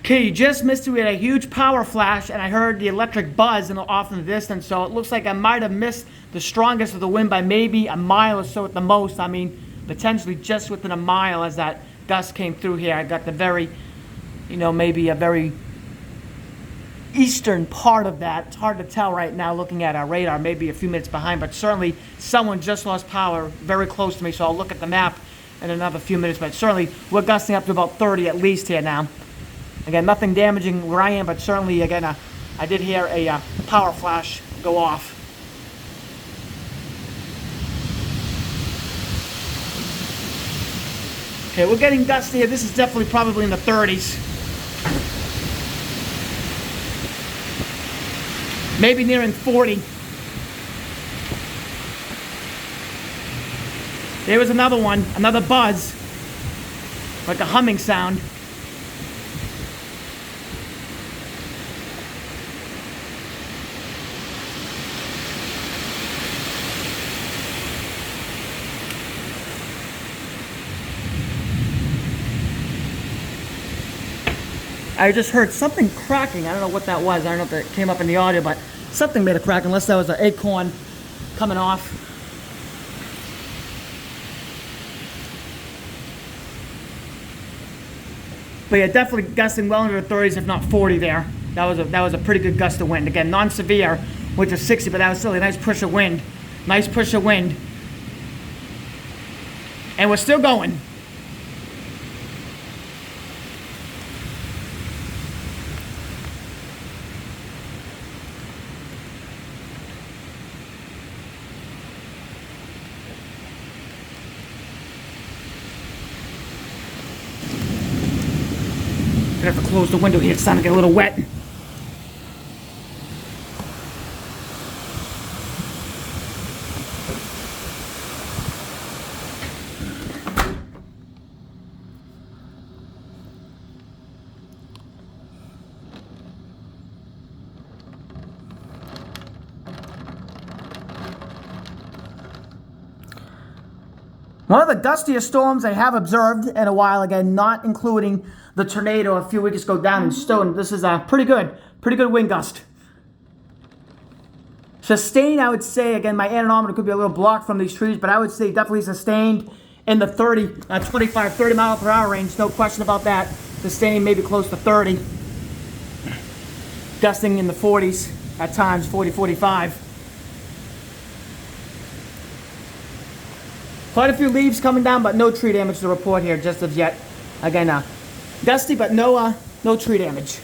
Okay, you just missed it. We had a huge power flash, and I heard the electric buzz off in the distance, so it looks like I might have missed the strongest of the wind by maybe a mile or so at the most. I mean, potentially just within a mile as that gust came through here. I got the very, maybe a very eastern part of that. It's hard to tell right now looking at our radar, maybe a few minutes behind, but certainly someone just lost power very close to me, so I'll look at the map in another few minutes, but certainly we're gusting up to about 30 at least here now. Again, nothing damaging where I am, but certainly, again, I did hear a power flash go off. Okay, we're getting gusty here. This is definitely probably in the 30s. Maybe nearing 40. There was another one, another buzz, like a humming sound. I just heard something cracking. I don't know what that was. I don't know if it came up in the audio, but something made a crack, unless that was an acorn coming off. But yeah, definitely gusting well into the 30s, if not 40 there. That was a pretty good gust of wind. Again, non-severe, which is 60, but that was still a nice push of wind. Nice push of wind. And we're still going. Gonna have to close the window here. It's starting to get a little wet. One of the dustiest storms I have observed in a while, again, not including the tornado a few weeks ago down in Stone. This is a pretty good wind gust. Sustained, I would say, again, my anemometer could be a little blocked from these trees, but I would say definitely sustained in the 25, 30 mile per hour range. No question about that. Sustained maybe close to 30. Gusting in the 40s at times, 40, 45. Quite a few leaves coming down, but no tree damage to report here just as yet. Again, gusty, but no tree damage.